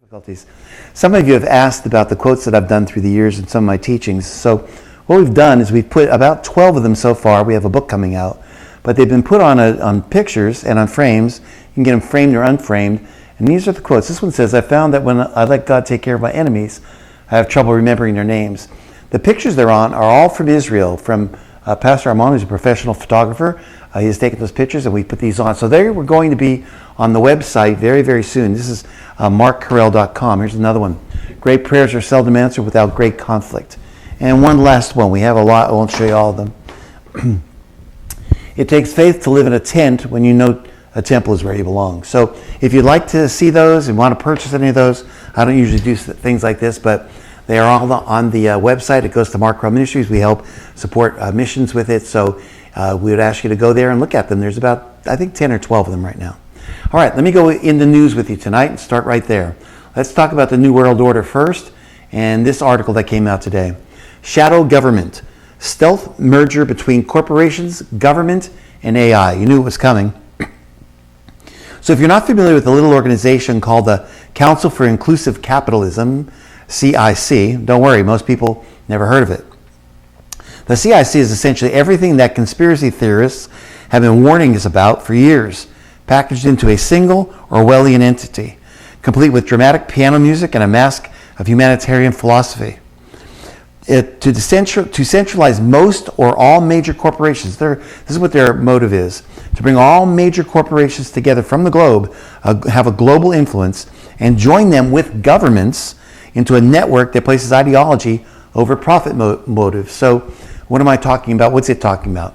Difficulties. Some of you have asked about the quotes that I've done through the years in some of my teachings. So what we've done is we've put about 12 of them so far. We have a book coming out, but they've been put on pictures and on frames. You can get them framed or unframed. And these are the quotes. This one says, "I found that when I let God take care of my enemies, I have trouble remembering their names." The pictures they're on are all from Israel, from Pastor Armand, who's a professional photographer. He has taken those pictures and we put these on. So they were going to be on the website very, very soon. This is markcorrell.com. Here's another one. "Great prayers are seldom answered without great conflict." And one last one. We have a lot. I won't show you all of them. "It takes faith to live in a tent when you know a temple is where you belong." So if you'd like to see those and want to purchase any of those, I don't usually do things like this, but they are all on the website. It goes to Mark Correll Ministries. We help support missions with it. So we would ask you to go there and look at them. There's about, I think, 10 or 12 of them right now. All right, let me go in the news with you tonight and start right there. Let's talk about the New World Order first and this article that came out today. "Shadow Government, Stealth Merger Between Corporations, Government, and AI." You knew it was coming. So if you're not familiar with the little organization called the Council for Inclusive Capitalism, CIC, don't worry, most people never heard of it. The CIC is essentially everything that conspiracy theorists have been warning us about for years, packaged into a single Orwellian entity, complete with dramatic piano music and a mask of humanitarian philosophy. To centralize most or all major corporations, this is what their motive is, to bring all major corporations together from the globe, have a global influence, and join them with governments into a network that places ideology over profit motives. So what am I talking about? What's it talking about?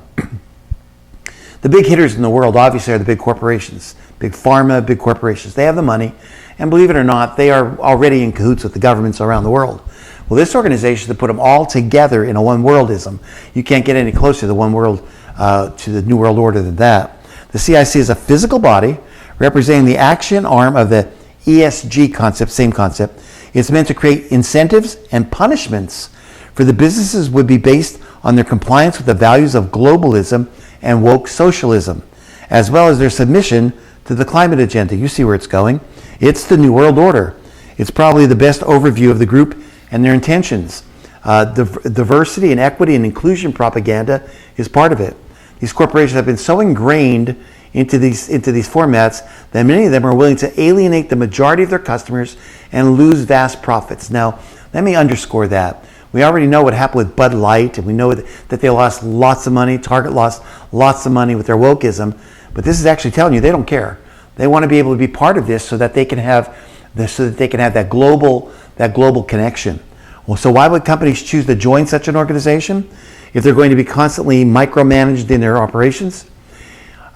The big hitters in the world obviously are the big corporations, big pharma, big corporations. They have the money, and believe it or not, they are already in cahoots with the governments around the world. Well, this organization, to put them all together in a one-worldism, you can't get any closer to the one world, to the New World Order than that. The CIC is a physical body representing the action arm of the ESG concept, same concept. It's meant to create incentives and punishments for the businesses would be based on their compliance with the values of globalism and woke socialism, as well as their submission to the climate agenda. You see where it's going. It's the New World Order. It's probably the best overview of the group and their intentions. Diversity and equity and inclusion propaganda is part of it. These corporations have been so ingrained into these formats that many of them are willing to alienate the majority of their customers and lose vast profits. Now, let me underscore that. We already know what happened with Bud Light, and we know that they lost lots of money. Target lost lots of money with their wokeism, but this is actually telling you they don't care. They want to be able to be part of this so that they can have that global connection. Well, so why would companies choose to join such an organization if they're going to be constantly micromanaged in their operations?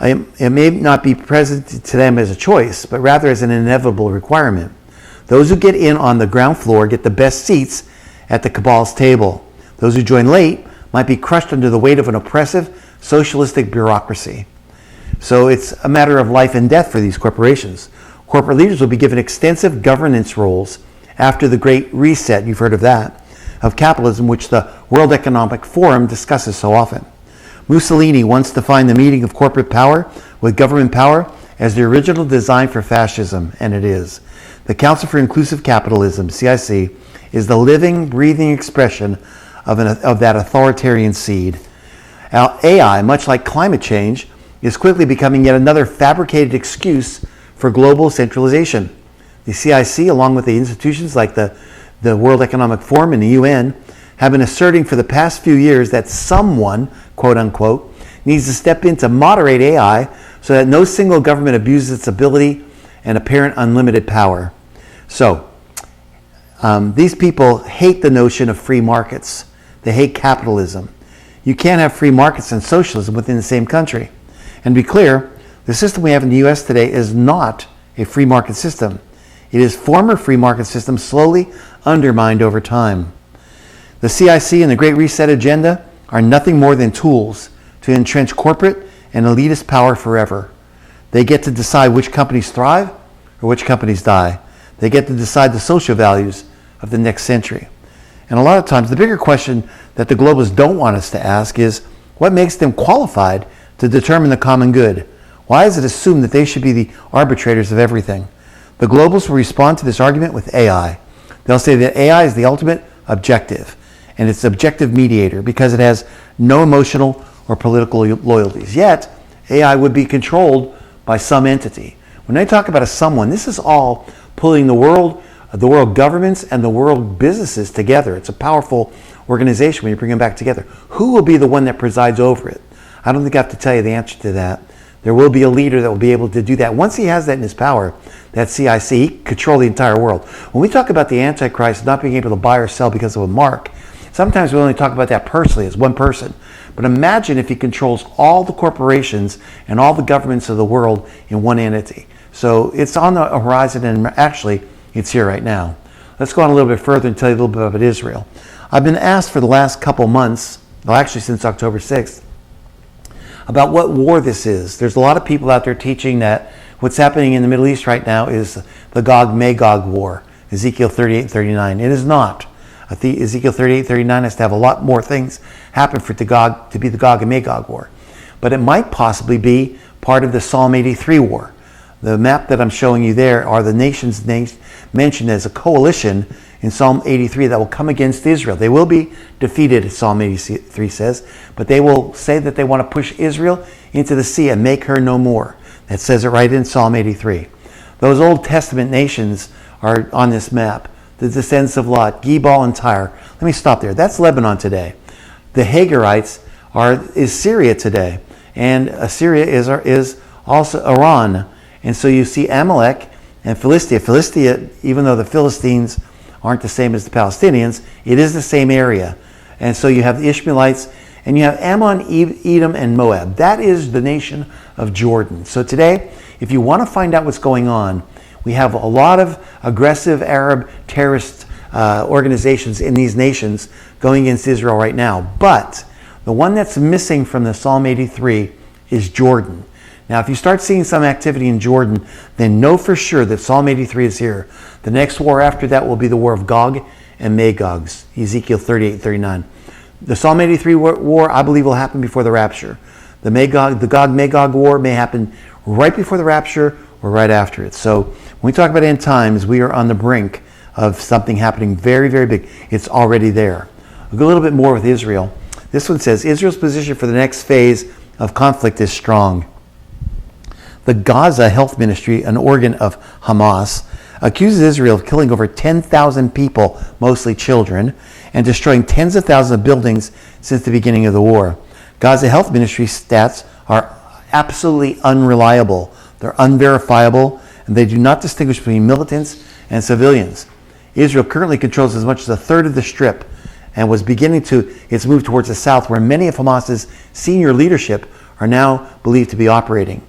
It may not be present to them as a choice, but rather as an inevitable requirement. Those who get in on the ground floor get the best seats at the cabal's table. Those who join late might be crushed under the weight of an oppressive socialistic bureaucracy. So it's a matter of life and death for these corporations. Corporate leaders will be given extensive governance roles after the Great Reset, you've heard of that, of capitalism, which the World Economic Forum discusses so often. Mussolini once defined the meeting of corporate power with government power as the original design for fascism, and it is. The Council for Inclusive Capitalism, CIC, is the living, breathing expression of that authoritarian seed. Now, AI, much like climate change, is quickly becoming yet another fabricated excuse for global centralization. The CIC, along with the institutions like the World Economic Forum and the UN, have been asserting for the past few years that someone, quote unquote, needs to step in to moderate AI so that no single government abuses its ability and apparent unlimited power. So, these people hate the notion of free markets. They hate capitalism. You can't have free markets and socialism within the same country. And to be clear, the system we have in the US today is not a free market system. It is former free market systems slowly undermined over time. The CIC and the Great Reset agenda are nothing more than tools to entrench corporate and elitist power forever. They get to decide which companies thrive or which companies die. They get to decide the social values of the next century. And a lot of times, the bigger question that the globalists don't want us to ask is, what makes them qualified to determine the common good? Why is it assumed that they should be the arbitrators of everything? The globalists will respond to this argument with AI. They'll say that AI is the ultimate objective, and it's the objective mediator because it has no emotional or political loyalties. Yet, AI would be controlled by some entity. When they talk about a someone, this is all pulling the world governments and the world businesses together. It's a powerful organization when you bring them back together. Who will be the one that presides over it? I don't think I have to tell you the answer to that. There will be a leader that will be able to do that. Once he has that in his power, that CIC, he can control the entire world. When we talk about the Antichrist not being able to buy or sell because of a mark, sometimes we only talk about that personally as one person. But imagine if he controls all the corporations and all the governments of the world in one entity. So it's on the horizon, and actually it's here right now. Let's go on a little bit further and tell you a little bit about Israel. I've been asked for the last couple months, well actually since October 6th, about what war this is. There's a lot of people out there teaching that what's happening in the Middle East right now is the Gog-Magog war, Ezekiel 38-39. It is not. Ezekiel 38-39 has to have a lot more things happen for it to be the Gog and Magog war. But it might possibly be part of the Psalm 83 war. The map that I'm showing you there are the nations mentioned as a coalition in Psalm 83 that will come against Israel. They will be defeated, as Psalm 83 says, but they will say that they want to push Israel into the sea and make her no more. That says it right in Psalm 83. Those Old Testament nations are on this map. The descendants of Lot, Gebal and Tyre. Let me stop there. That's Lebanon today. The Hagarites is Syria today. And Assyria is also Iran. And so you see Amalek and Philistia. Philistia, even though the Philistines aren't the same as the Palestinians, it is the same area. And so you have the Ishmaelites, and you have Ammon, Edom, and Moab. That is the nation of Jordan. So today, if you want to find out what's going on, we have a lot of aggressive Arab terrorist organizations in these nations going against Israel right now. But the one that's missing from the Psalm 83 is Jordan. Now, if you start seeing some activity in Jordan, then know for sure that Psalm 83 is here. The next war after that will be the war of Gog and Magog, Ezekiel 38-39. The Psalm 83 war, I believe, will happen before the rapture. The Gog-Magog war may happen right before the rapture or right after it. So when we talk about end times, we are on the brink of something happening very, very big. It's already there. We'll go a little bit more with Israel. This one says, Israel's position for the next phase of conflict is strong. The Gaza Health Ministry, an organ of Hamas, accuses Israel of killing over 10,000 people, mostly children, and destroying tens of thousands of buildings since the beginning of the war. Gaza Health Ministry stats are absolutely unreliable. They're unverifiable, and they do not distinguish between militants and civilians. Israel currently controls as much as a third of the Strip and was beginning its move towards the south, where many of Hamas's senior leadership are now believed to be operating.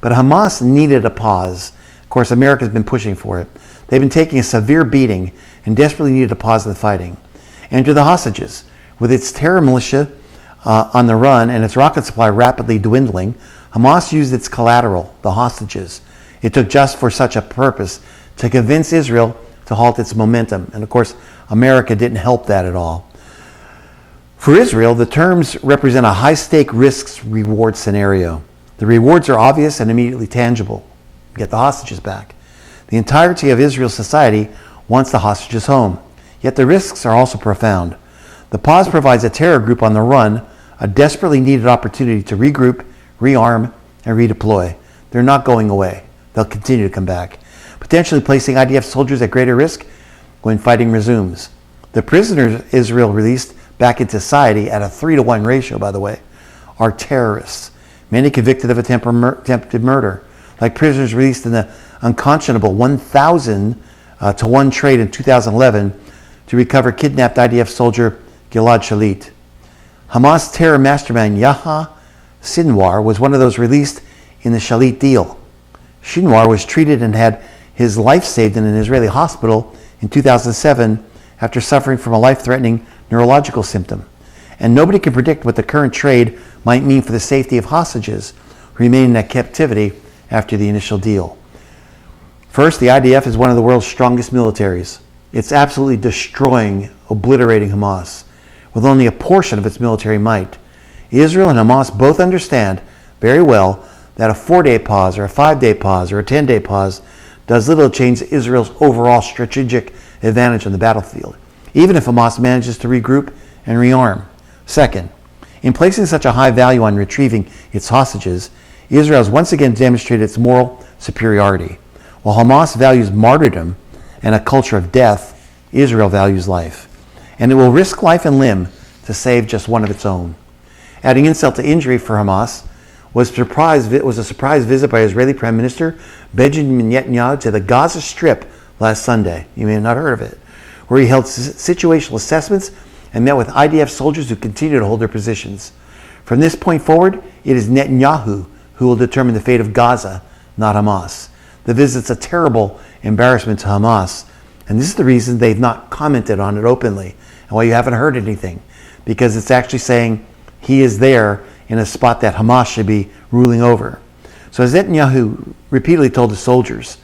But Hamas needed a pause. Of course, America's been pushing for it. They've been taking a severe beating and desperately needed a pause in the fighting. Enter the hostages. With its terror militia on the run and its rocket supply rapidly dwindling, Hamas used its collateral, the hostages. It took just for such a purpose to convince Israel to halt its momentum. And of course, America didn't help that at all. For Israel, the terms represent a high-stake risks-reward scenario. The rewards are obvious and immediately tangible. Get the hostages back. The entirety of Israel's society wants the hostages home. Yet the risks are also profound. The pause provides a terror group on the run a desperately needed opportunity to regroup, rearm, and redeploy. They're not going away. They'll continue to come back, potentially placing IDF soldiers at greater risk when fighting resumes. The prisoners Israel released back into society at a 3-to-1 ratio, by the way, are terrorists, many convicted of attempted murder, like prisoners released in the unconscionable 1,000-to-1 trade in 2011 to recover kidnapped IDF soldier Gilad Shalit. Hamas terror mastermind Yahya Sinwar was one of those released in the Shalit deal. Sinwar was treated and had his life saved in an Israeli hospital in 2007 after suffering from a life-threatening neurological symptom. And nobody can predict what the current trade might mean for the safety of hostages remaining in captivity after the initial deal. First, the IDF is one of the world's strongest militaries. It's absolutely destroying, obliterating Hamas with only a portion of its military might. Israel and Hamas both understand very well that a 4-day pause or a 5-day pause or a 10-day pause does little to change Israel's overall strategic advantage on the battlefield, even if Hamas manages to regroup and rearm. Second, in placing such a high value on retrieving its hostages, Israel has once again demonstrated its moral superiority. While Hamas values martyrdom and a culture of death, Israel values life, and it will risk life and limb to save just one of its own. Adding insult to injury for Hamas was a surprise visit by Israeli Prime Minister Benjamin Netanyahu to the Gaza Strip last Sunday. You may have not heard of it, where he held situational assessments and met with IDF soldiers who continue to hold their positions. From this point forward, it is Netanyahu who will determine the fate of Gaza, not Hamas. The visit's a terrible embarrassment to Hamas, and this is the reason they've not commented on it openly, and why you haven't heard anything, because it's actually saying he is there in a spot that Hamas should be ruling over. So as Netanyahu repeatedly told the soldiers,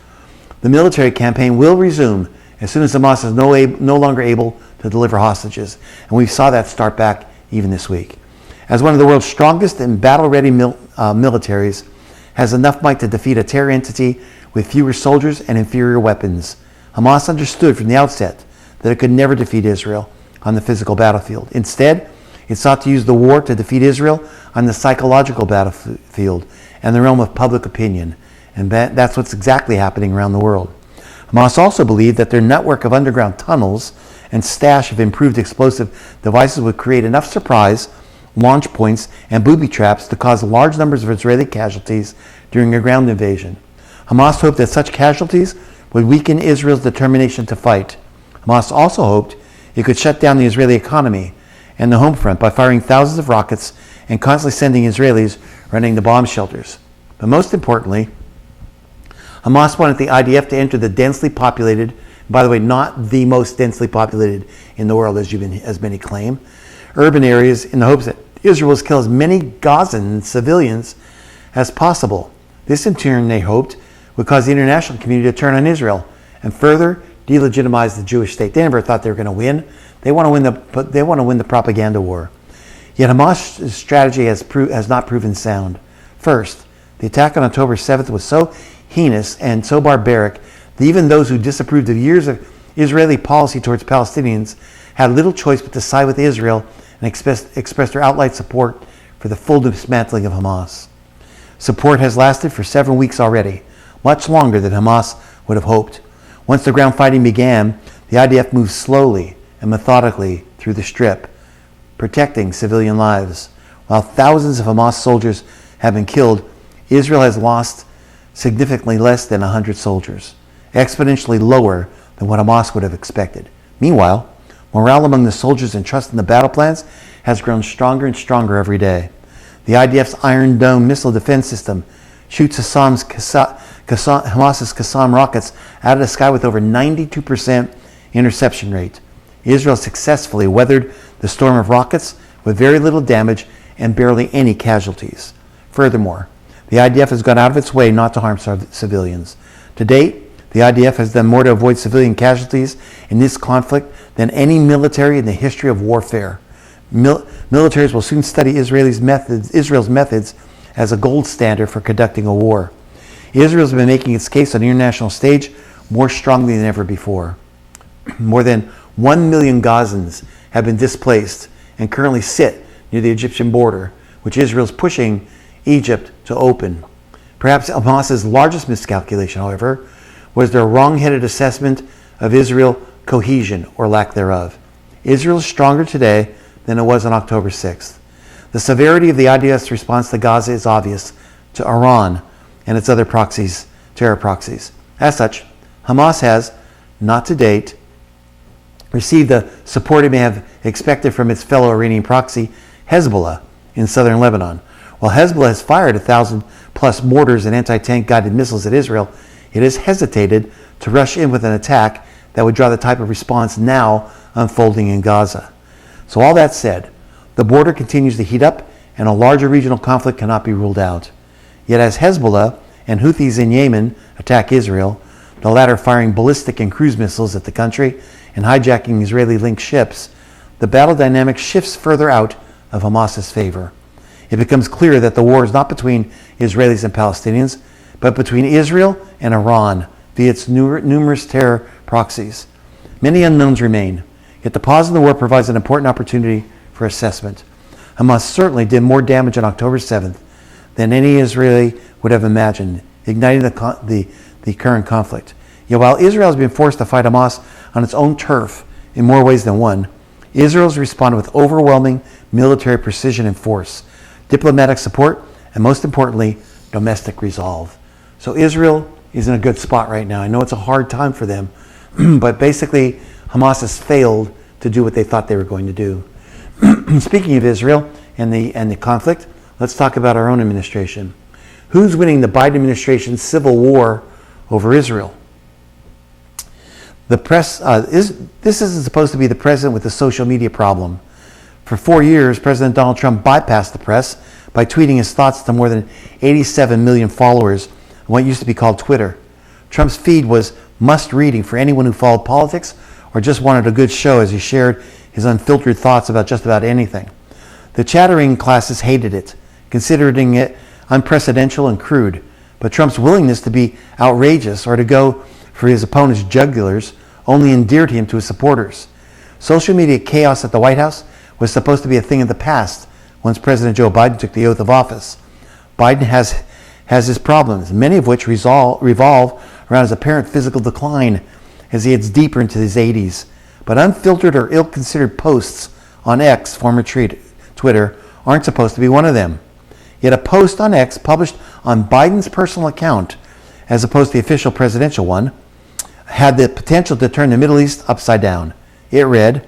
the military campaign will resume as soon as Hamas is no longer able to deliver hostages. And we saw that start back even this week. As one of the world's strongest and battle-ready militaries, has enough might to defeat a terror entity with fewer soldiers and inferior weapons. Hamas understood from the outset that it could never defeat Israel on the physical battlefield. Instead, it sought to use the war to defeat Israel on the psychological battlefield and the realm of public opinion. And that's what's exactly happening around the world. Hamas also believed that their network of underground tunnels and stash of improved explosive devices would create enough surprise, launch points, and booby traps to cause large numbers of Israeli casualties during a ground invasion. Hamas hoped that such casualties would weaken Israel's determination to fight. Hamas also hoped it could shut down the Israeli economy and the home front by firing thousands of rockets and constantly sending Israelis running the bomb shelters. But most importantly, Hamas wanted the IDF to enter the densely populated, by the way, not the most densely populated in the world, as many claim, urban areas, in the hopes that Israel will kill as many Gazan civilians as possible. This, in turn, they hoped, would cause the international community to turn on Israel and further delegitimize the Jewish state. They never thought they were going to win. They want to win the propaganda war. Yet Hamas' strategy has not proven sound. First, the attack on October 7th was so heinous and so barbaric that even those who disapproved of years of Israeli policy towards Palestinians had little choice but to side with Israel and express their outright support for the full dismantling of Hamas. Support has lasted for 7 weeks already, much longer than Hamas would have hoped. Once the ground fighting began, the IDF moved slowly and methodically through the Strip, protecting civilian lives. While thousands of Hamas soldiers have been killed, Israel has lost significantly less than 100 soldiers, exponentially lower than what Hamas would have expected. Meanwhile, morale among the soldiers and trust in the battle plans has grown stronger and stronger every day. The IDF's Iron Dome missile defense system shoots Hamas's Qassam rockets out of the sky with over 92% interception rate. Israel successfully weathered the storm of rockets with very little damage and barely any casualties. Furthermore, the IDF has gone out of its way not to harm civilians. To date, the IDF has done more to avoid civilian casualties in this conflict than any military in the history of warfare. Militaries will soon study Israel's methods as a gold standard for conducting a war. Israel has been making its case on the international stage more strongly than ever before. More than 1 million Gazans have been displaced and currently sit near the Egyptian border, which Israel is pushing Egypt to open. Perhaps Hamas's largest miscalculation, however, was their wrong-headed assessment of Israel cohesion or lack thereof. Israel is stronger today than it was on October 6th. The severity of the IDF's response to Gaza is obvious to Iran and its other terror proxies. As such, Hamas has, not to date, received the support it may have expected from its fellow Iranian proxy, Hezbollah, in southern Lebanon. While Hezbollah has fired 1,000+ mortars and anti-tank guided missiles at Israel, it has hesitated to rush in with an attack that would draw the type of response now unfolding in Gaza. So all that said, the border continues to heat up and a larger regional conflict cannot be ruled out. Yet as Hezbollah and Houthis in Yemen attack Israel, the latter firing ballistic and cruise missiles at the country and hijacking Israeli-linked ships, the battle dynamic shifts further out of Hamas's favor. It becomes clear that the war is not between Israelis and Palestinians, but between Israel and Iran, via its numerous terror proxies. Many unknowns remain, yet the pause in the war provides an important opportunity for assessment. Hamas certainly did more damage on October 7th than any Israeli would have imagined, igniting the current conflict. Yet while Israel has been forced to fight Hamas on its own turf in more ways than one, Israel has responded with overwhelming military precision and force, diplomatic support, and most importantly, domestic resolve. So Israel is in a good spot right now. I know it's a hard time for them, but basically Hamas has failed to do what they thought they were going to do. Speaking of Israel and the conflict, let's talk about our own administration. Who's winning the Biden administration's civil war over Israel? The press this isn't supposed to be the president with the social media problem. For 4 years, President Donald Trump bypassed the press by tweeting his thoughts to more than 87 million followers on what used to be called Twitter. Trump's feed was must-reading for anyone who followed politics or just wanted a good show as he shared his unfiltered thoughts about just about anything. The chattering classes hated it, considering it unprecedented and crude, but Trump's willingness to be outrageous or to go for his opponent's jugulars only endeared him to his supporters. Social media chaos at the White House was supposed to be a thing of the past once President Joe Biden took the oath of office. Biden has his problems, many of which revolve around his apparent physical decline as he heads deeper into his 80s. But unfiltered or ill-considered posts on X, former Twitter, aren't supposed to be one of them. Yet a post on X published on Biden's personal account, as opposed to the official presidential one, had the potential to turn the Middle East upside down. It read,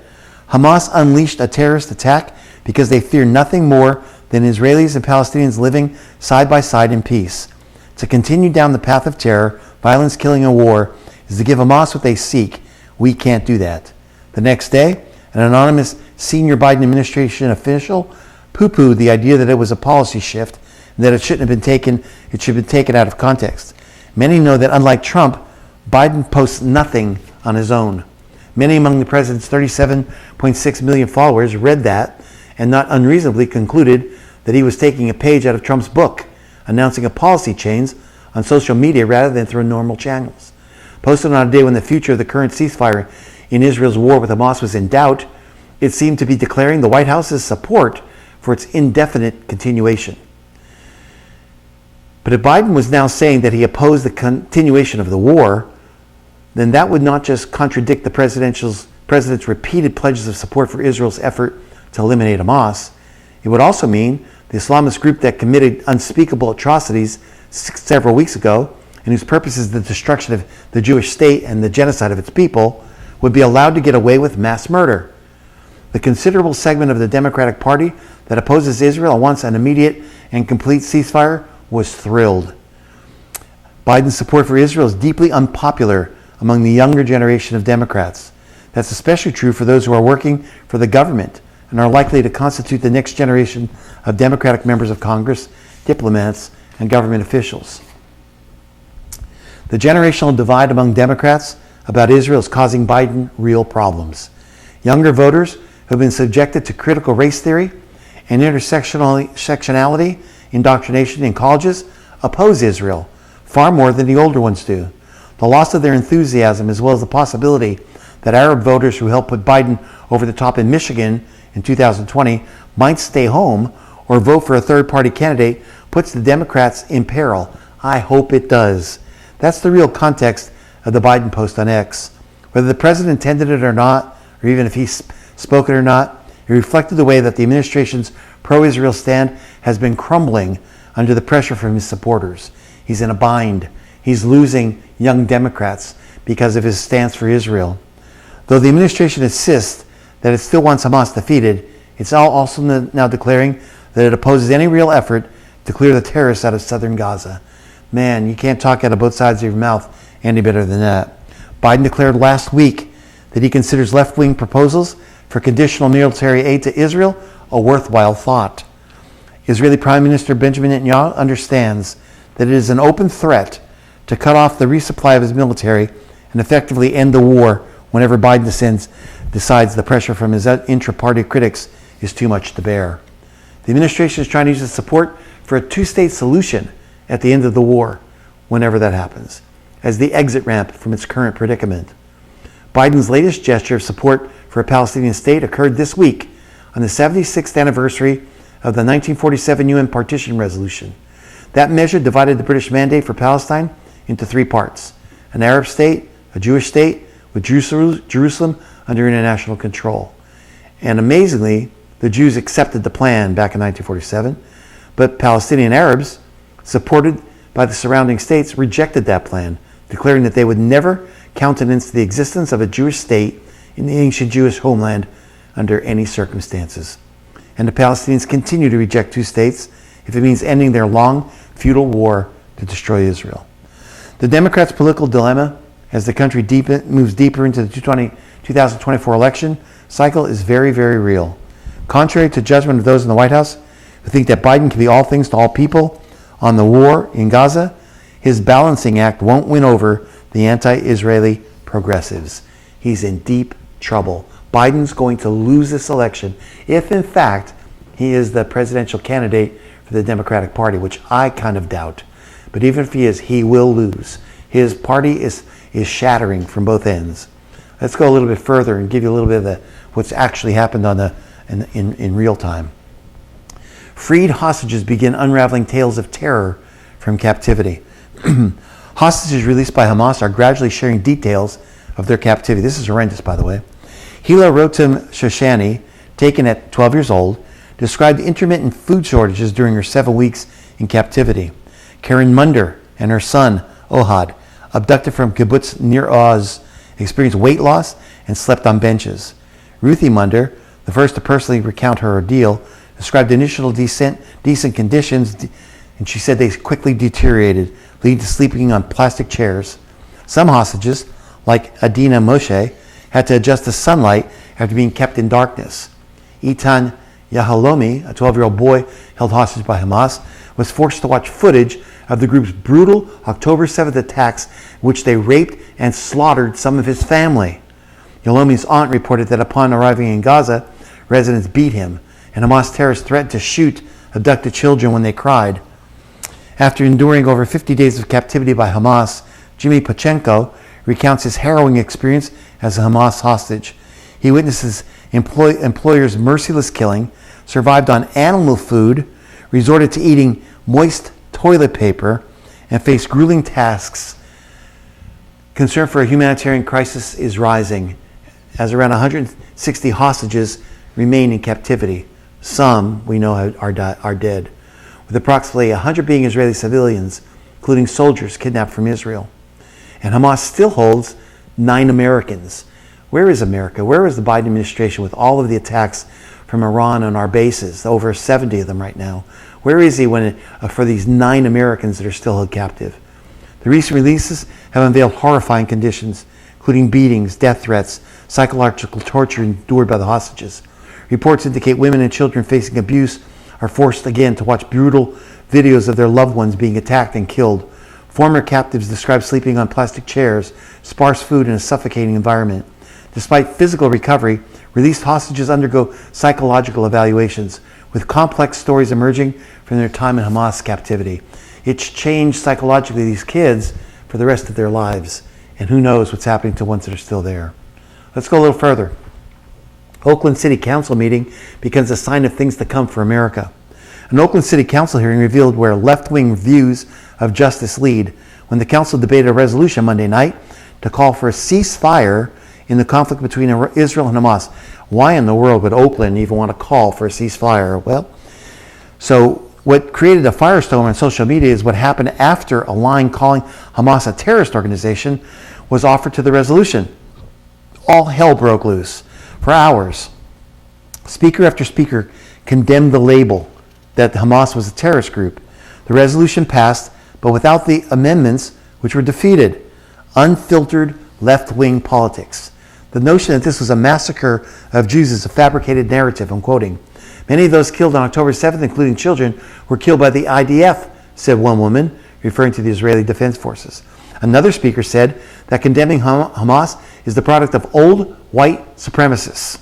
"Hamas unleashed a terrorist attack because they fear nothing more than Israelis and Palestinians living side by side in peace. To continue down the path of terror, violence, killing, and war is to give Hamas what they seek. We can't do that." The next day, an anonymous senior Biden administration official poo-pooed the idea that it was a policy shift and that it should have been taken out of context. Many know that unlike Trump, Biden posts nothing on his own. Many among the president's 37.6 million followers read that and not unreasonably concluded that he was taking a page out of Trump's book, announcing a policy change on social media rather than through normal channels. Posted on a day when the future of the current ceasefire in Israel's war with Hamas was in doubt, it seemed to be declaring the White House's support for its indefinite continuation. But if Biden was now saying that he opposed the continuation of the war, then that would not just contradict the president's repeated pledges of support for Israel's effort to eliminate Hamas. It would also mean the Islamist group that committed unspeakable atrocities several weeks ago, and whose purpose is the destruction of the Jewish state and the genocide of its people, would be allowed to get away with mass murder. The considerable segment of the Democratic Party that opposes Israel and wants an immediate and complete ceasefire was thrilled. Biden's support for Israel is deeply unpopular among the younger generation of Democrats. That's especially true for those who are working for the government and are likely to constitute the next generation of Democratic members of Congress, diplomats, and government officials. The generational divide among Democrats about Israel is causing Biden real problems. Younger voters who have been subjected to critical race theory and intersectionality indoctrination in colleges oppose Israel far more than the older ones do. The loss of their enthusiasm, as well as the possibility that Arab voters who helped put Biden over the top in Michigan in 2020 might stay home or vote for a third-party candidate, puts the Democrats in peril. I hope it does. That's the real context of the Biden post on X. Whether the president intended it or not, or even if he spoke it or not, it reflected the way that the administration's pro-Israel stand has been crumbling under the pressure from his supporters. He's in a bind. He's losing young Democrats because of his stance for Israel. Though the administration insists that it still wants Hamas defeated, it's also now declaring that it opposes any real effort to clear the terrorists out of southern Gaza. Man, you can't talk out of both sides of your mouth any better than that. Biden declared last week that he considers left-wing proposals for conditional military aid to Israel a worthwhile thought. Israeli Prime Minister Benjamin Netanyahu understands that it is an open threat to cut off the resupply of his military and effectively end the war whenever Biden decides the pressure from his intra-party critics is too much to bear. The administration is trying to use its support for a two-state solution at the end of the war, whenever that happens. as the exit ramp from its current predicament. Biden's latest gesture of support for a Palestinian state occurred this week on the 76th anniversary of the 1947 UN Partition Resolution. That measure divided the British mandate for Palestine into three parts: an Arab state, a Jewish state, with Jerusalem under international control. And amazingly, the Jews accepted the plan back in 1947, but Palestinian Arabs, supported by the surrounding states, rejected that plan, declaring that they would never countenance the existence of a Jewish state in the ancient Jewish homeland under any circumstances. And the Palestinians continue to reject two states if it means ending their long, futile war to destroy Israel. The Democrats' political dilemma as the country moves deeper into the 2024 election cycle is very, very real. Contrary to judgment of those in the White House who think that Biden can be all things to all people on the war in Gaza, his balancing act won't win over the anti-Israeli progressives. He's in deep trouble. Biden's going to lose this election if, in fact, he is the presidential candidate for the Democratic Party, which I kind of doubt. But even if he is, he will lose. His party is shattering from both ends. Let's go a little bit further and give you a little bit of what's actually happened in real time. Freed hostages begin unraveling tales of terror from captivity. Hostages released by Hamas are gradually sharing details of their captivity. This is horrendous, by the way. Hila Rotem Shoshani, taken at 12 years old, described intermittent food shortages during her 7 weeks in captivity. Karen Munder and her son, Ohad, abducted from kibbutz near Oz, experienced weight loss and slept on benches. Ruthie Munder, the first to personally recount her ordeal, described initial decent conditions, and she said they quickly deteriorated, leading to sleeping on plastic chairs. Some hostages, like Adina Moshe, had to adjust to sunlight after being kept in darkness. Itan Yahalomi, a 12-year-old boy held hostage by Hamas, was forced to watch footage of the group's brutal October 7th attacks, in which they raped and slaughtered some of his family. Yahalomi's aunt reported that upon arriving in Gaza, residents beat him, and Hamas terrorists threatened to shoot abducted children when they cried. After enduring over 50 days of captivity by Hamas, Jimmy Pachenko recounts his harrowing experience as a Hamas hostage. He witnesses employers' merciless killing, survived on animal food, resorted to eating moist toilet paper, and faced grueling tasks. Concern for a humanitarian crisis is rising, as around 160 hostages remain in captivity. Some, we know, are dead, with approximately 100 being Israeli civilians, including soldiers kidnapped from Israel. And Hamas still holds 9 Americans. Where is America? Where is the Biden administration with all of the attacks from Iran on our bases, over 70 of them right now? Where is he for these 9 Americans that are still held captive? The recent releases have unveiled horrifying conditions, including beatings, death threats, psychological torture endured by the hostages. Reports indicate women and children facing abuse are forced again to watch brutal videos of their loved ones being attacked and killed. Former captives describe sleeping on plastic chairs, sparse food, and a suffocating environment. Despite physical recovery, released hostages undergo psychological evaluations, with complex stories emerging from their time in Hamas captivity. It's changed psychologically these kids for the rest of their lives, and who knows what's happening to ones that are still there. Let's go a little further. Oakland City Council meeting becomes a sign of things to come for America. An Oakland City Council hearing revealed where left-wing views of justice lead when the council debated a resolution Monday night to call for a ceasefire in the conflict between Israel and Hamas. Why in the world would Oakland even want to call for a ceasefire? Well, so what created a firestorm on social media is what happened after a line calling Hamas a terrorist organization was offered to the resolution. All hell broke loose. For hours, speaker after speaker condemned the label that Hamas was a terrorist group. The resolution passed, but without the amendments, which were defeated. Unfiltered left-wing politics. The notion that this was a massacre of Jews is a fabricated narrative, I'm quoting. Many of those killed on October 7th, including children, were killed by the IDF, said one woman, referring to the Israeli Defense Forces. Another speaker said that condemning Hamas is the product of old white supremacists.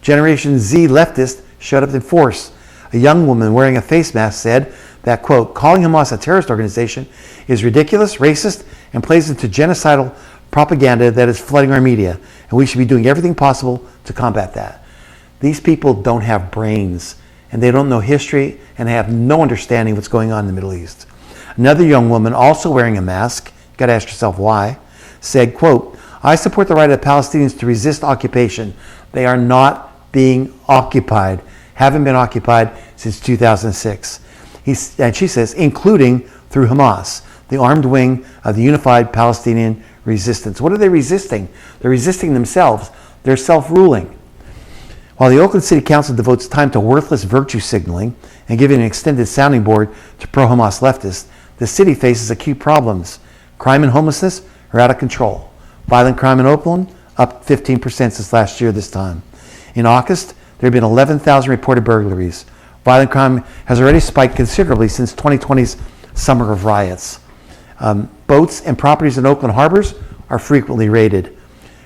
Generation Z leftists showed up in force. A young woman wearing a face mask said that, quote, calling Hamas a terrorist organization is ridiculous, racist, and plays into genocidal propaganda that is flooding our media, and we should be doing everything possible to combat that. These people don't have brains, and they don't know history, and they have no understanding of what's going on in the Middle East. Another young woman, also wearing a mask, you got to ask yourself why, said, quote, "I support the right of the Palestinians to resist occupation. They are not being occupied, haven't been occupied since 2006. And she says, including through Hamas, the armed wing of the unified Palestinian resistance." What are they resisting? They're resisting themselves. They're self-ruling. While the Oakland City Council devotes time to worthless virtue signaling and giving an extended sounding board to pro-Hamas leftists, the city faces acute problems. Crime and homelessness are out of control. Violent crime in Oakland, up 15% since last year this time. In August, there have been 11,000 reported burglaries. Violent crime has already spiked considerably since 2020's summer of riots. Boats and properties in Oakland harbors are frequently raided.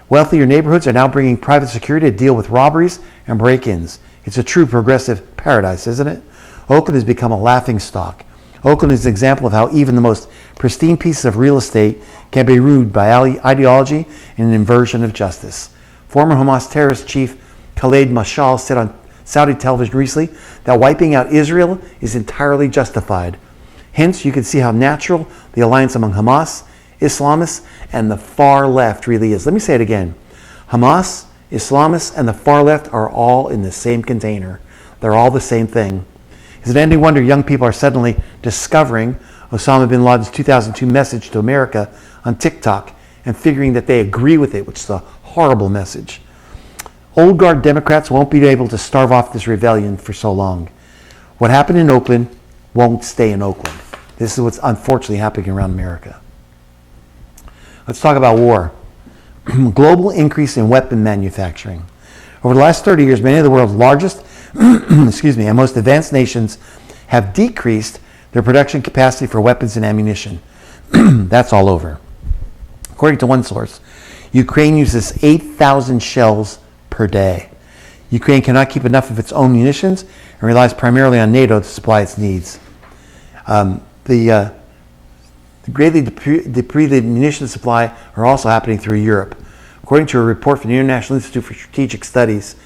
Wealthier neighborhoods are now bringing private security to deal with robberies and break-ins. It's a true progressive paradise, isn't it? Oakland has become a laughingstock. Oakland is an example of how even the most pristine pieces of real estate can be ruined by ideology and an inversion of justice. Former Hamas terrorist chief Khaled Mashal said on Saudi television recently that wiping out Israel is entirely justified. Hence, you can see how natural the alliance among Hamas, Islamists, and the far left really is. Let me say it again. Hamas, Islamists, and the far left are all in the same container. They're all the same thing. Is it any wonder young people are suddenly discovering Osama bin Laden's 2002 message to America on TikTok and figuring that they agree with it, which is a horrible message? Old guard Democrats won't be able to starve off this rebellion for so long. What happened in Oakland won't stay in Oakland. This is what's unfortunately happening around America. Let's talk about war. Global increase in weapon manufacturing. Over the last 30 years, many of the world's largest and most advanced nations have decreased their production capacity for weapons and ammunition. That's all over. According to one source, Ukraine uses 8,000 shells per day. Ukraine cannot keep enough of its own munitions and relies primarily on NATO to supply its needs. The greatly depleted munition supply are also happening through Europe. According to a report from the International Institute for Strategic Studies,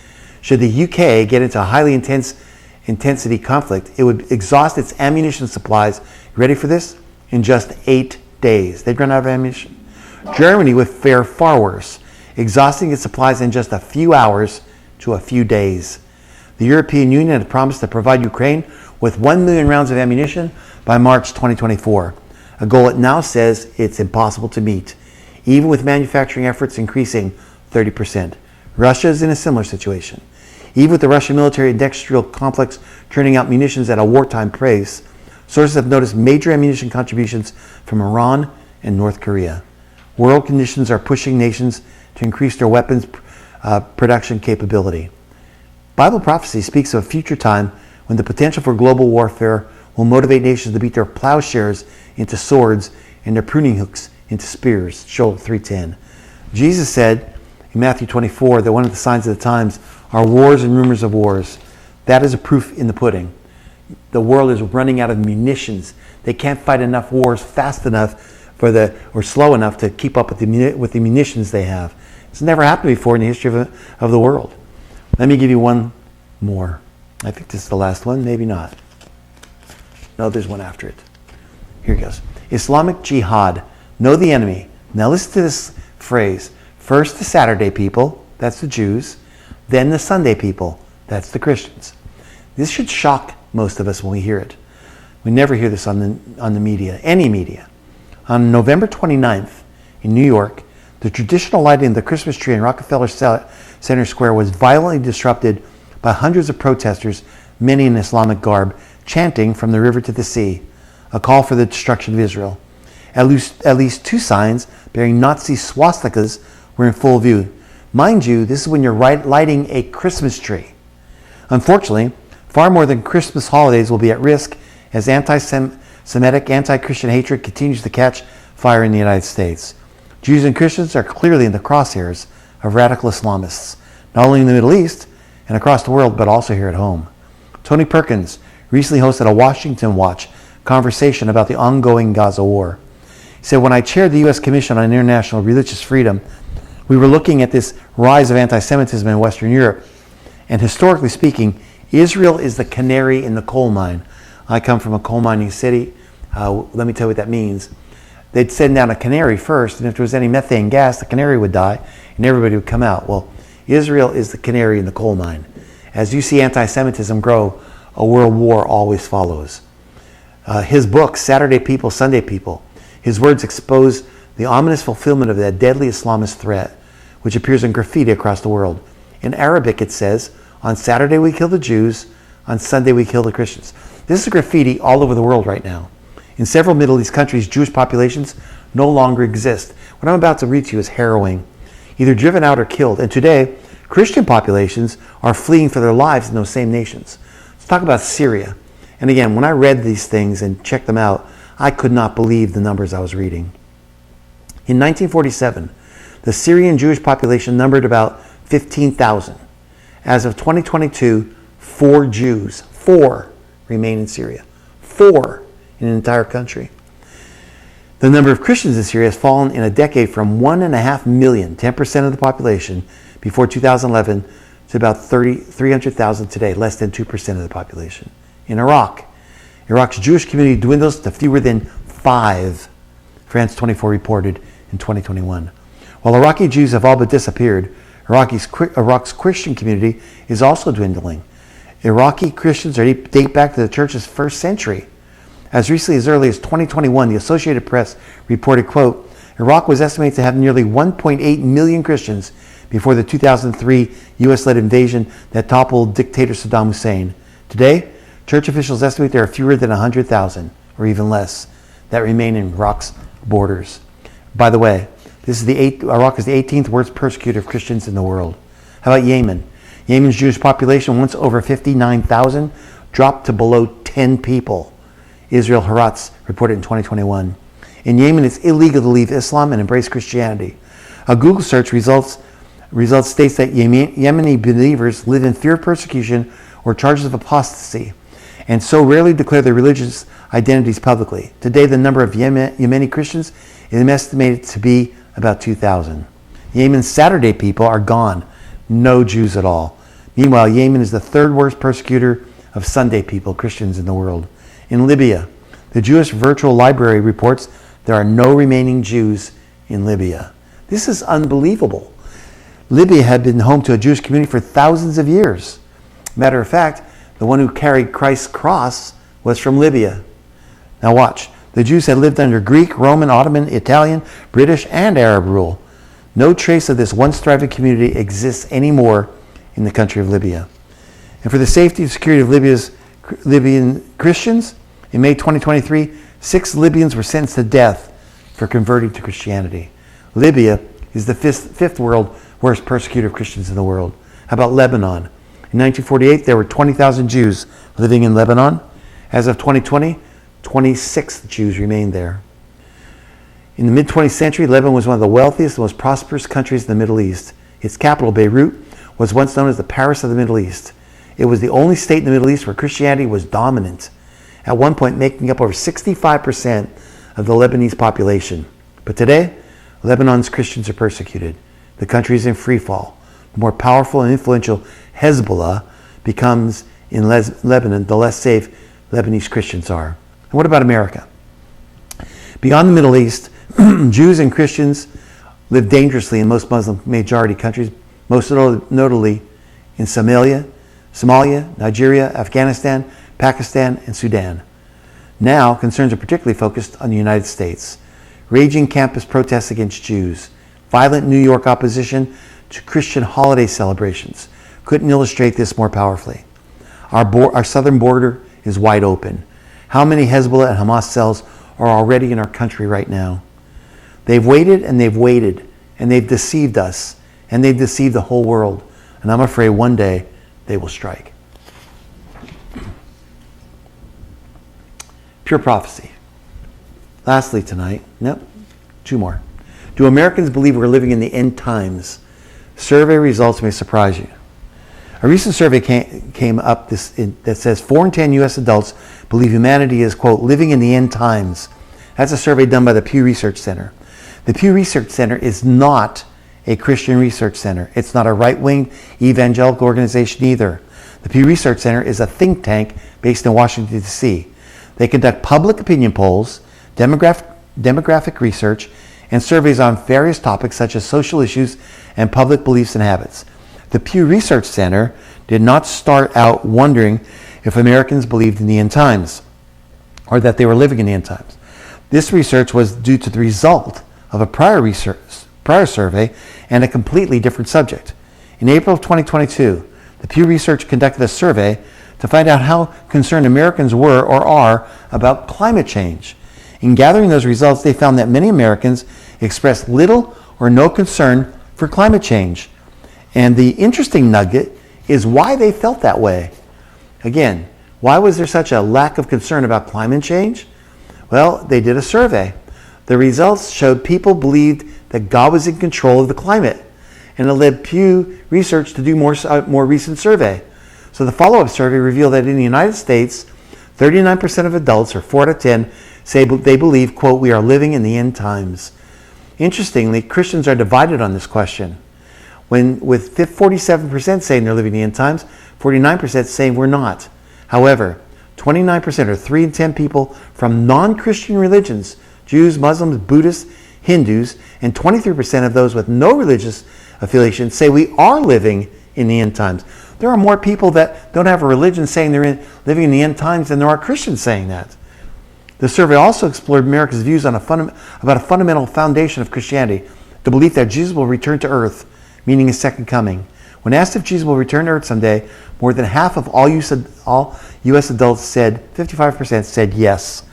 should the UK get into a highly intensity conflict, it would exhaust its ammunition supplies, you ready for this, in just 8 days. They'd run out of ammunition. Germany would fare far worse, exhausting its supplies in just a few hours to a few days. The European Union had promised to provide Ukraine with 1 million rounds of ammunition by March 2024, a goal it now says it's impossible to meet, even with manufacturing efforts increasing 30%. Russia is in a similar situation. Even with the Russian military industrial complex turning out munitions at a wartime pace, sources have noticed major ammunition contributions from Iran and North Korea. World conditions are pushing nations to increase their weapons production capability. Bible prophecy speaks of a future time when the potential for global warfare will motivate nations to beat their plowshares into swords and their pruning hooks into spears. Joel 3:10. Jesus said in Matthew 24 that one of the signs of the times are wars and rumors of wars. That is a proof in the pudding. The world is running out of munitions. They can't fight enough wars fast enough or slow enough to keep up with the munitions they have. It's never happened before in the history of the world. Let me give you one more. I think this is the last one, maybe not. No, there's one after it. Here it goes. Islamic Jihad. Know the enemy. Now listen to this phrase. First the Saturday people, that's the Jews. Then the Sunday people, that's the Christians. This should shock most of us when we hear it. We never hear this on the media, any media. On November 29th in New York, the traditional lighting of the Christmas tree in Rockefeller Center Square was violently disrupted by hundreds of protesters, many in Islamic garb, chanting "From the river to the sea," a call for the destruction of Israel. At least two signs bearing Nazi swastikas were in full view. Mind you, this is when you're lighting a Christmas tree. Unfortunately, far more than Christmas holidays will be at risk as anti-Semitic, anti-Christian hatred continues to catch fire in the United States. Jews and Christians are clearly in the crosshairs of radical Islamists, not only in the Middle East and across the world, but also here at home. Tony Perkins recently hosted a Washington Watch conversation about the ongoing Gaza war. He He said, when I chaired the U.S. Commission on International Religious Freedom, we were looking at this rise of anti-Semitism in Western Europe. And historically speaking, Israel is the canary in the coal mine. I come from a coal mining city. Let me tell you what that means. They'd send down a canary first, and if there was any methane gas, the canary would die, and everybody would come out. Well, Israel is the canary in the coal mine. As you see anti-Semitism grow, a world war always follows. His book, Saturday People, Sunday People, his words expose the ominous fulfillment of that deadly Islamist threat, which appears in graffiti across the world. In Arabic, it says, on Saturday we kill the Jews, on Sunday we kill the Christians. This is graffiti all over the world right now. In several Middle East countries, Jewish populations no longer exist. What I'm about to read to you is harrowing. Either driven out or killed. And today, Christian populations are fleeing for their lives in those same nations. Let's talk about Syria. And again, when I read these things and checked them out, I could not believe the numbers I was reading. In 1947, the Syrian Jewish population numbered about 15,000. As of 2022, 4 Jews, 4 remain in Syria. 4 in an entire country. The number of Christians in Syria has fallen in a decade from 1.5 million, 10% of the population, before 2011 to about 300,000 today, less than 2% of the population. In Iraq's Jewish community dwindles to fewer than 5, France 24 reported in 2021. While Iraqi Jews have all but disappeared, Iraq's Christian community is also dwindling. Iraqi Christians date back to the church's first century. As recently as early as 2021, the Associated Press reported, quote, Iraq was estimated to have nearly 1.8 million Christians before the 2003 U.S.-led invasion that toppled dictator Saddam Hussein. Today, church officials estimate there are fewer than 100,000, or even less, that remain in Iraq's borders. By the way, Iraq is the 18th worst persecutor of Christians in the world. How about Yemen? Yemen's Jewish population, once over 59,000, dropped to below 10 people. Israel Haaretz reported in 2021. In Yemen, it's illegal to leave Islam and embrace Christianity. A Google search results states that Yemeni believers live in fear of persecution or charges of apostasy, and so rarely declare their religious identities publicly. Today, the number of Yemeni Christians is estimated to be about 2,000. Yemen's Saturday people are gone. No Jews at all. Meanwhile, Yemen is the 3rd worst persecutor of Sunday people, Christians in the world. In Libya, the Jewish Virtual Library reports there are no remaining Jews in Libya. This is unbelievable. Libya had been home to a Jewish community for thousands of years. Matter of fact, the one who carried Christ's cross was from Libya. Now watch. The Jews had lived under Greek, Roman, Ottoman, Italian, British, and Arab rule. No trace of this once thriving community exists anymore in the country of Libya. And for the safety and security of Libyan Christians, in May 2023, 6 Libyans were sentenced to death for converting to Christianity. Libya is the fifth worst persecutor of Christians in the world. How about Lebanon? In 1948, there were 20,000 Jews living in Lebanon. As of 2020, 26 Jews remained there. In the mid-20th century, Lebanon was one of the wealthiest and most prosperous countries in the Middle East. Its capital, Beirut, was once known as the Paris of the Middle East. It was the only state in the Middle East where Christianity was dominant, at one point making up over 65% of the Lebanese population. But today, Lebanon's Christians are persecuted. The country is in free fall. The more powerful and influential Hezbollah becomes in Lebanon, the less safe Lebanese Christians are. And what about America? Beyond the Middle East, Jews and Christians live dangerously in most Muslim majority countries, most notably in Somalia, Nigeria, Afghanistan, Pakistan, and Sudan. Now, concerns are particularly focused on the United States. Raging campus protests against Jews, violent New York opposition to Christian holiday celebrations couldn't illustrate this more powerfully. Our southern border is wide open. How many Hezbollah and Hamas cells are already in our country right now? They've waited and they've waited, and they've deceived us, and they've deceived the whole world. And I'm afraid one day they will strike. Pure prophecy. Lastly tonight, 2 more. Do Americans believe we're living in the end times? Survey results may surprise you. A recent survey came up that says 4 in 10 U.S. adults believe humanity is, quote, living in the end times. That's a survey done by the Pew Research Center. The Pew Research Center is not a Christian research center. It's not a right-wing evangelical organization either. The Pew Research Center is a think tank based in Washington, D.C. They conduct public opinion polls, demographic research, and surveys on various topics such as social issues and public beliefs and habits. The Pew Research Center did not start out wondering if Americans believed in the end times or that they were living in the end times. This research was due to the result of a prior survey and a completely different subject. In April of 2022, the Pew Research conducted a survey to find out how concerned Americans were or are about climate change. In gathering those results, they found that many Americans expressed little or no concern for climate change. And the interesting nugget is why they felt that way. Again, why was there such a lack of concern about climate change? Well, they did a survey. The results showed people believed that God was in control of the climate, and it led Pew Research to do more recent survey. So the follow-up survey revealed that in the United States, 39% of adults, or 4 out of 10, say they believe, quote, we are living in the end times. Interestingly, Christians are divided on this question. With 47% saying they're living in the end times, 49% saying we're not. However, 29%, or 3 in 10 people from non-Christian religions, Jews, Muslims, Buddhists, Hindus, and 23% of those with no religious affiliation say we are living in the end times. There are more people that don't have a religion saying they're living in the end times than there are Christians saying that. The survey also explored America's views on about a fundamental foundation of Christianity, the belief that Jesus will return to earth, meaning his second coming. When asked if Jesus will return to earth someday, more than half of all U.S. adults said, 55% said yes.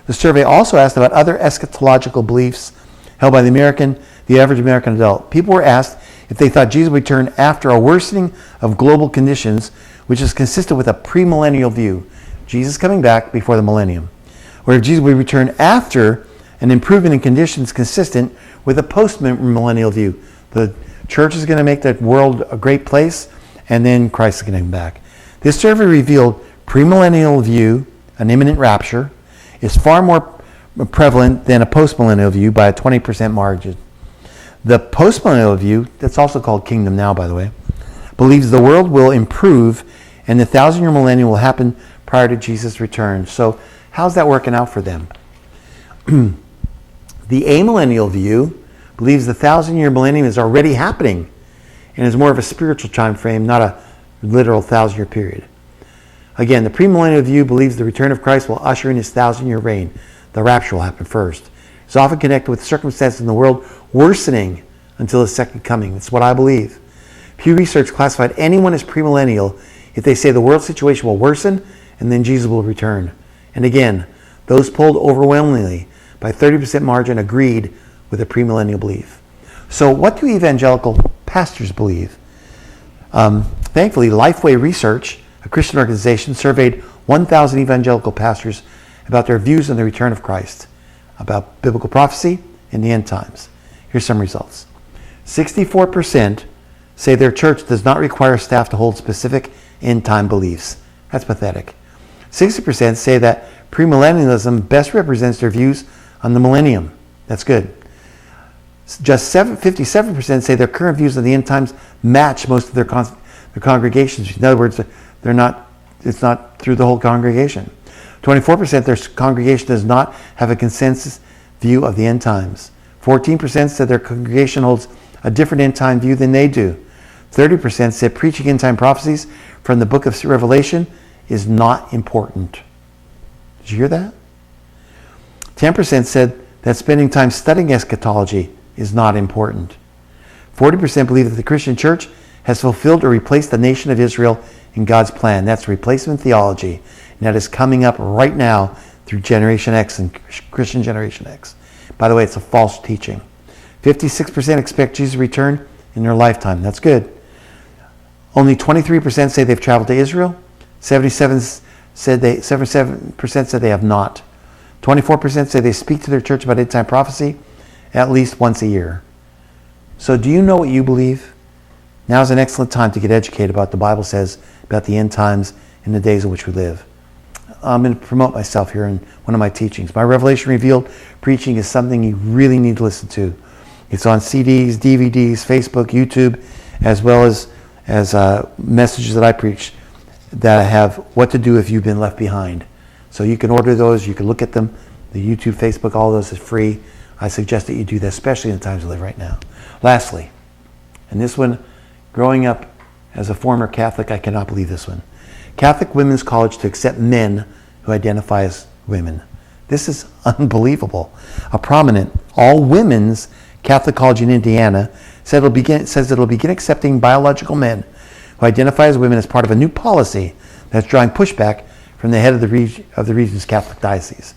The survey also asked about other eschatological beliefs held by the average American adult. People were asked if they thought Jesus would return after a worsening of global conditions, which is consistent with a premillennial view, Jesus coming back before the millennium, or if Jesus would return after an improvement in conditions consistent with a post-millennial view. The church is going to make the world a great place, and then Christ is going to come back. This survey revealed premillennial view, an imminent rapture, is far more prevalent than a postmillennial view by a 20% margin. The postmillennial view, that's also called Kingdom Now, by the way, believes the world will improve and the 1,000-year millennium will happen prior to Jesus' return. So how's that working out for them? The amillennial view believes the 1,000-year millennium is already happening and is more of a spiritual time frame, not a literal 1,000-year period. Again, the premillennial view believes the return of Christ will usher in his 1,000-year reign. The rapture will happen first. It's often connected with circumstances in the world worsening until his second coming. That's what I believe. Pew Research classified anyone as premillennial if they say the world situation will worsen and then Jesus will return. And again, those polled overwhelmingly by 30% margin agreed with a premillennial belief. So what do evangelical pastors believe? Thankfully, Lifeway Research, a Christian organization, surveyed 1,000 evangelical pastors about their views on the return of Christ, about biblical prophecy and the end times. Here's some results. 64% say their church does not require staff to hold specific end time beliefs. That's pathetic. 60% say that premillennialism best represents their views on the millennium. That's good. Just 57% say their current views on the end times match most of their congregations. In other words, it's not through the whole congregation. 24% their congregation does not have a consensus view of the end times. 14% said their congregation holds a different end time view than they do. 30% said preaching end time prophecies from the book of Revelation is not important. Did you hear that? 10% said that spending time studying eschatology is not important. 40% believe that the Christian church has fulfilled or replaced the nation of Israel in God's plan. That's replacement theology. And that is coming up right now through Generation X and Christian Generation X. By the way, it's a false teaching. 56% expect Jesus to return in their lifetime. That's good. Only 23% say they've traveled to Israel. 77% said they have not. 24% say they speak to their church about end-time prophecy at least once a year. So do you know what you believe? Now is an excellent time to get educated about what the Bible says about the end times and the days in which we live. I'm going to promote myself here in one of my teachings. My Revelation Revealed preaching is something you really need to listen to. It's on CDs, DVDs, Facebook, YouTube, as well as messages that I preach that have what to do if you've been left behind. So you can order those, you can look at them. The YouTube, Facebook, all those is free. I suggest that you do that, especially in the times we live right now. Lastly, and this one, growing up as a former Catholic, I cannot believe this one. Catholic Women's College to accept men who identify as women. This is unbelievable. A prominent all-women's Catholic college in Indiana says it'll begin accepting biological men who identify as women as part of a new policy that's drawing pushback from the head of the region's Catholic diocese.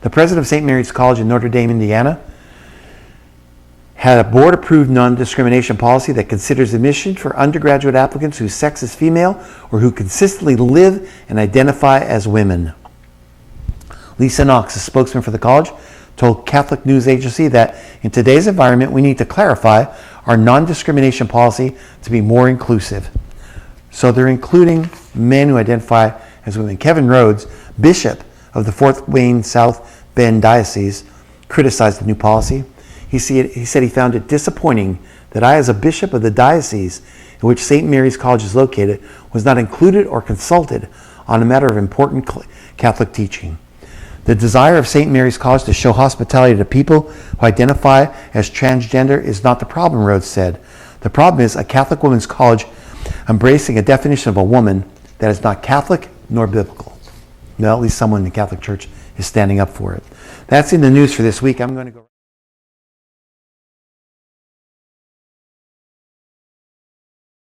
The president of St. Mary's College in Notre Dame, Indiana, had a board-approved non-discrimination policy that considers admission for undergraduate applicants whose sex is female or who consistently live and identify as women. Lisa Knox, a spokesman for the college, told Catholic News Agency that in today's environment, we need to clarify our non-discrimination policy to be more inclusive. So they're including men who identify as women. Kevin Rhodes, bishop of the Fort Wayne South Bend Diocese, criticized the new policy. He said he found it disappointing that I, as a bishop of the diocese in which St. Mary's College is located, was not included or consulted on a matter of important Catholic teaching. The desire of St. Mary's College to show hospitality to people who identify as transgender is not the problem, Rhodes said. The problem is a Catholic women's college embracing a definition of a woman that is not Catholic nor biblical. Well, at least someone in the Catholic Church is standing up for it. That's in the news for this week. I'm going to go.